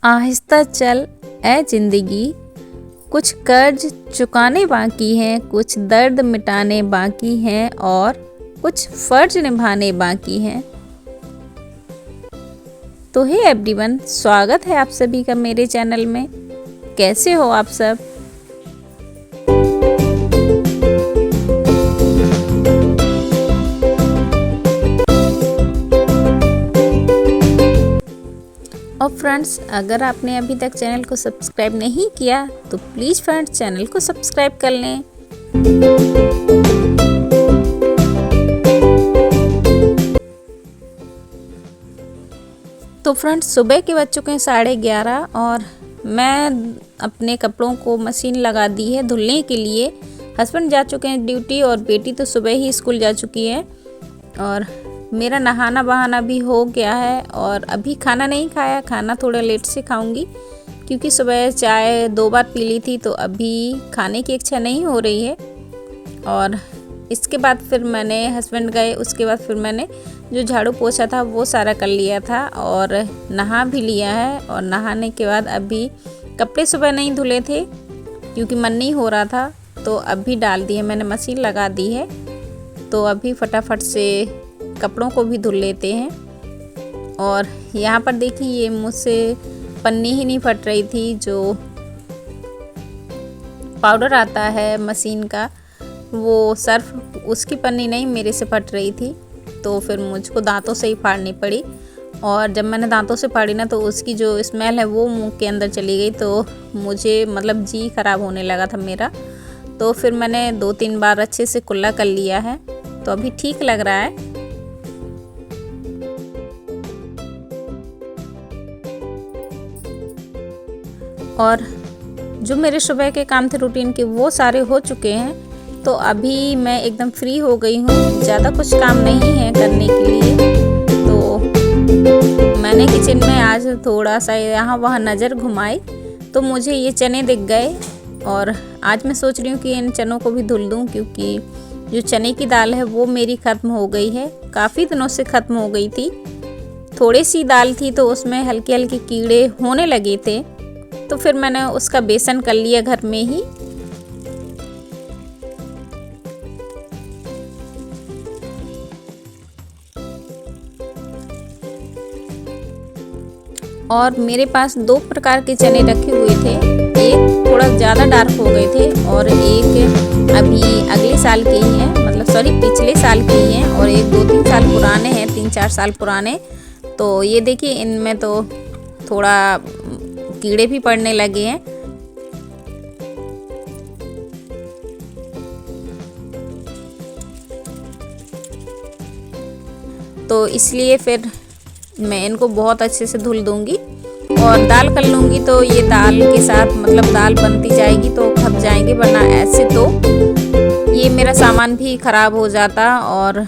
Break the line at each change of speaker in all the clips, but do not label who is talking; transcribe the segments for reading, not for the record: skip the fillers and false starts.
आहिस्ता चल ए जिंदगी, कुछ कर्ज चुकाने बाकी हैं, कुछ दर्द मिटाने बाकी हैं और कुछ फर्ज निभाने बाकी हैं। तो हे एवरीवन, स्वागत है आप सभी का मेरे चैनल में। कैसे हो आप सब? और फ्रेंड्स, अगर आपने अभी तक चैनल को सब्सक्राइब नहीं किया तो प्लीज़ फ्रेंड्स चैनल को सब्सक्राइब कर लें। तो फ्रेंड्स, सुबह के बज चुके हैं 11:30 और मैं अपने कपड़ों को मशीन लगा दी है धुलने के लिए। हस्बैंड जा चुके हैं ड्यूटी और बेटी तो सुबह ही स्कूल जा चुकी है और मेरा नहाना बहाना भी हो गया है। और अभी खाना नहीं खाया, खाना थोड़ा लेट से खाऊंगी क्योंकि सुबह चाय 2 बार पी ली थी, तो अभी खाने की इच्छा नहीं हो रही है। और इसके बाद फिर मैंने हस्बैंड गए, उसके बाद फिर मैंने जो झाड़ू पोछा था वो सारा कर लिया था और नहा भी लिया है। और नहाने के बाद अभी कपड़े सुबह नहीं धुले थे क्योंकि मन नहीं हो रहा था, तो अभी डाल दिए, मैंने मशीन लगा दी है। तो अभी फटाफट से कपड़ों को भी धुल लेते हैं। और यहाँ पर देखिए, ये मुझसे पन्नी ही नहीं फट रही थी। जो पाउडर आता है मशीन का, वो सर्फ, उसकी पन्नी नहीं मेरे से फट रही थी, तो फिर मुझको दांतों से ही फाड़नी पड़ी। और जब मैंने दांतों से फाड़ी ना, तो उसकी जो स्मेल है वो मुंह के अंदर चली गई, तो मुझे मतलब जी खराब होने लगा था मेरा। तो फिर मैंने 2-3 बार अच्छे से कुल्ला कर लिया है, तो अभी ठीक लग रहा है। और जो मेरे सुबह के काम थे रूटीन के, वो सारे हो चुके हैं। तो अभी मैं एकदम फ्री हो गई हूँ, ज़्यादा कुछ काम नहीं है करने के लिए। तो मैंने किचन में आज थोड़ा सा यहाँ वहाँ नज़र घुमाई तो मुझे ये चने दिख गए। और आज मैं सोच रही हूँ कि इन चनों को भी धुल दूँ, क्योंकि जो चने की दाल है वो मेरी ख़त्म हो गई है, काफ़ी दिनों से ख़त्म हो गई थी। थोड़ी सी दाल थी तो उसमें हल्के हल्के कीड़े होने लगे थे, तो फिर मैंने उसका बेसन कर लिया घर में ही। और मेरे पास 2 प्रकार के चने रखे हुए थे, एक थोड़ा ज़्यादा डार्क हो गए थे और एक अभी अगले साल के ही हैं, मतलब सॉरी पिछले साल के ही हैं, और एक 2-3 साल पुराने हैं, 3-4 साल पुराने। तो ये देखिए, इनमें तो थोड़ा कीड़े भी पड़ने लगे हैं। तो इसलिए फिर मैं इनको बहुत अच्छे से धुल दूंगी और दाल कर लूँगी। तो ये दाल के साथ मतलब दाल बनती जाएगी तो खप जाएंगे, वरना ऐसे तो ये मेरा सामान भी ख़राब हो जाता। और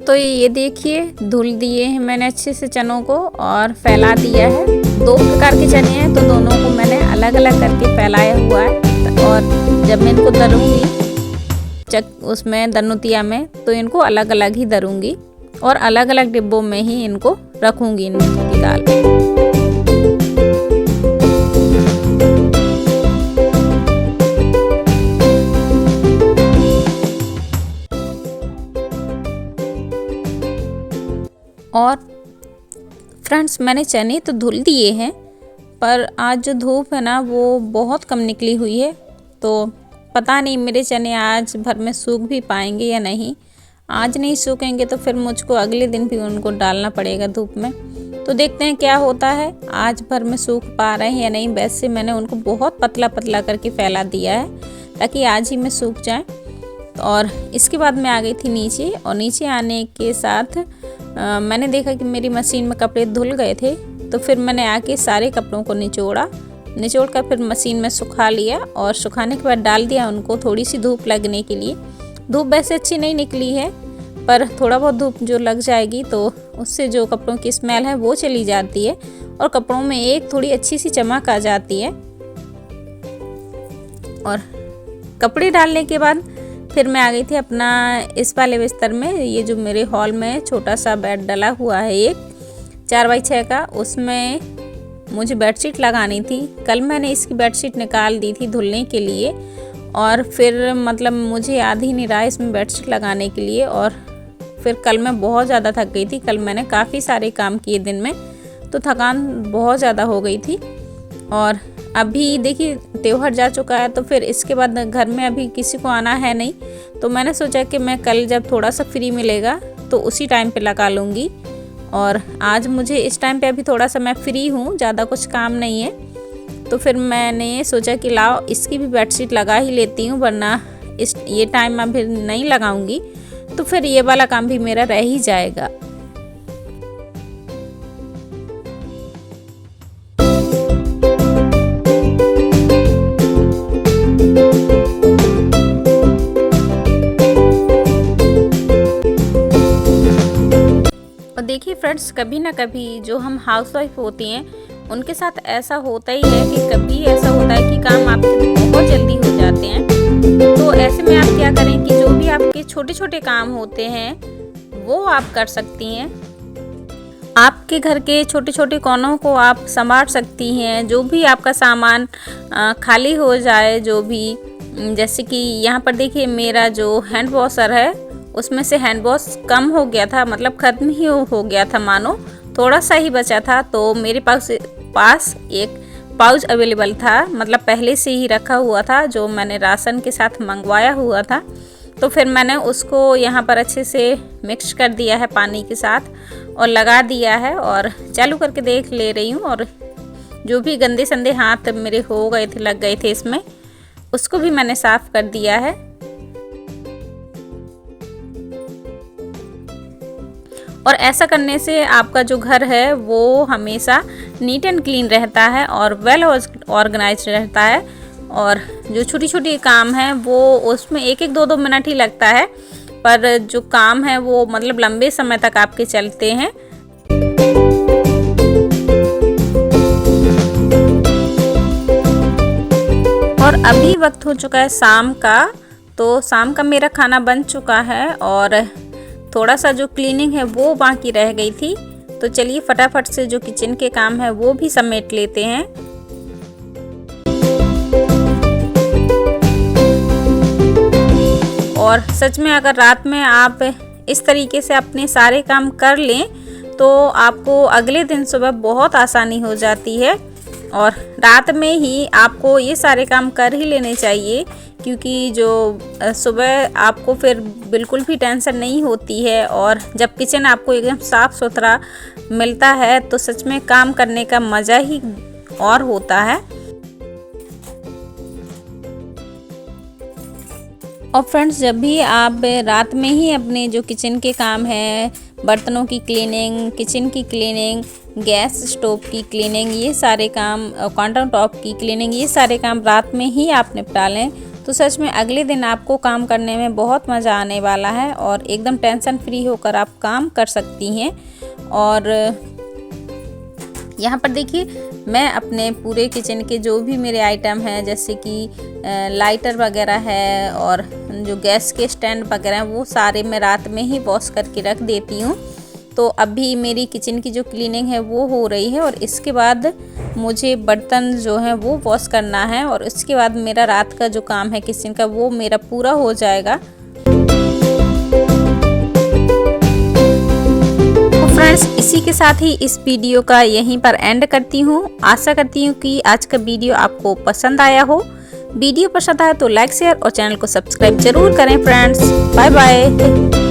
तो ये देखिए, धुल दिए हैं मैंने अच्छे से चनों को और फैला दिया है। 2 प्रकार के चने हैं, तो दोनों को मैंने अलग अलग करके फैलाया हुआ है। और जब मैं इनको दरूँगी उसमें दनुतिया में, तो इनको अलग अलग ही दरूँगी और अलग अलग डिब्बों में ही इनको रखूँगी इनकी दाल। और फ्रेंड्स, मैंने चने तो धुल दिए हैं, पर आज जो धूप है ना वो बहुत कम निकली हुई है, तो पता नहीं मेरे चने आज भर में सूख भी पाएंगे या नहीं। आज नहीं सूखेंगे तो फिर मुझको अगले दिन भी उनको डालना पड़ेगा धूप में। तो देखते हैं क्या होता है, आज भर में सूख पा रहे हैं या नहीं। वैसे मैंने उनको बहुत पतला पतला करके फैला दिया है ताकि आज ही में सूख जाए। और इसके बाद मैं आ गई थी नीचे, और नीचे आने के साथ मैंने देखा कि मेरी मशीन में कपड़े धुल गए थे, तो फिर मैंने आके सारे कपड़ों को निचोड़ कर फिर मशीन में सुखा लिया। और सुखाने के बाद डाल दिया उनको थोड़ी सी धूप लगने के लिए। धूप वैसे अच्छी नहीं निकली है, पर थोड़ा बहुत धूप जो लग जाएगी तो उससे जो कपड़ों की स्मेल है वो चली जाती है और कपड़ों में एक थोड़ी अच्छी सी चमक आ जाती है। और कपड़े डालने के बाद फिर मैं आ गई थी अपना इस वाले बिस्तर में। ये जो मेरे हॉल में छोटा सा बेड डला हुआ है एक 4x6 का, उसमें मुझे बेडशीट लगानी थी। कल मैंने इसकी बेडशीट निकाल दी थी धुलने के लिए और फिर मतलब मुझे याद ही नहीं रहा इसमें बेडशीट लगाने के लिए। और फिर कल मैं बहुत ज़्यादा थक गई थी। कल मैंने काफ़ी सारे काम किए दिन में, तो थकान बहुत ज़्यादा हो गई थी। और अभी देखिए त्योहार जा चुका है, तो फिर इसके बाद घर में अभी किसी को आना है नहीं, तो मैंने सोचा कि मैं कल जब थोड़ा सा फ्री मिलेगा तो उसी टाइम पे लगा लूँगी। और आज मुझे इस टाइम पे अभी थोड़ा सा मैं फ्री हूँ, ज़्यादा कुछ काम नहीं है, तो फिर मैंने सोचा कि लाओ इसकी भी बेडशीट लगा ही लेती हूँ, वरना ये टाइम अभी नहीं लगाऊंगी तो फिर ये वाला काम भी मेरा रह ही जाएगा। और देखिए फ्रेंड्स, कभी ना कभी जो हम हाउसवाइफ होती हैं उनके साथ ऐसा होता ही है कि कभी ऐसा होता है कि काम आपके बहुत जल्दी हो जाते हैं। तो ऐसे में आप क्या करें कि जो भी आपके छोटे छोटे काम होते हैं वो आप कर सकती हैं। आपके घर के छोटे छोटे कोनों को आप संभाल सकती हैं। जो भी आपका सामान खाली हो जाए, जो भी, जैसे कि यहाँ पर देखिए मेरा जो हैंड वॉशर है उसमें से हैंड वॉश कम हो गया था, मतलब ख़त्म ही हो गया था, मानो थोड़ा सा ही बचा था। तो मेरे पास एक पाउच अवेलेबल था, मतलब पहले से ही रखा हुआ था जो मैंने राशन के साथ मंगवाया हुआ था। तो फिर मैंने उसको यहाँ पर अच्छे से मिक्स कर दिया है पानी के साथ और लगा दिया है और चालू करके देख ले रही हूँ। और जो भी गंदे संदे हाथ मेरे हो गए थे, लग गए थे इसमें, उसको भी मैंने साफ़ कर दिया है। और ऐसा करने से आपका जो घर है वो हमेशा नीट एंड क्लीन रहता है और वेल ऑर्गेनाइज्ड रहता है। और जो छोटी छोटी काम है वो उसमें 1-1, 2-2 मिनट ही लगता है, पर जो काम है वो मतलब लंबे समय तक आपके चलते हैं। और अभी वक्त हो चुका है शाम का, तो शाम का मेरा खाना बन चुका है और थोड़ा सा जो क्लीनिंग है वो बाकी रह गई थी। तो चलिए फटाफट से जो किचन के काम है वो भी समेट लेते हैं। और सच में अगर रात में आप इस तरीके से अपने सारे काम कर लें तो आपको अगले दिन सुबह बहुत आसानी हो जाती है। और रात में ही आपको ये सारे काम कर ही लेने चाहिए, क्योंकि जो सुबह आपको फिर बिल्कुल भी टेंशन नहीं होती है। और जब किचन आपको एकदम साफ़ सुथरा मिलता है तो सच में काम करने का मज़ा ही और होता है। और फ्रेंड्स, जब भी आप रात में ही अपने जो किचन के काम है, बर्तनों की क्लीनिंग, किचन की क्लीनिंग, गैस स्टोव की क्लीनिंग, ये सारे काम, काउंटर टॉप की क्लीनिंग, ये सारे काम रात में ही आप निपटा लें तो सच में अगले दिन आपको काम करने में बहुत मज़ा आने वाला है और एकदम टेंशन फ्री होकर आप काम कर सकती हैं। और यहाँ पर देखिए मैं अपने पूरे किचन के जो भी मेरे आइटम हैं, जैसे कि लाइटर वगैरह है और जो गैस के स्टैंड वगैरह हैं, वो सारे मैं रात में ही वॉश करके रख देती हूँ। तो अभी मेरी किचन की जो क्लीनिंग है वो हो रही है और इसके बाद मुझे बर्तन जो हैं वो वॉश करना है और इसके बाद मेरा रात का जो काम है किचन का वो मेरा पूरा हो जाएगा। तो फ्रेंड्स, इसी के साथ ही इस वीडियो का यहीं पर एंड करती हूँ। आशा करती हूँ कि आज का वीडियो आपको पसंद आया हो। वीडियो पसंद आया तो लाइक, शेयर और चैनल को सब्सक्राइब जरूर करें फ्रेंड्स। Bye bye.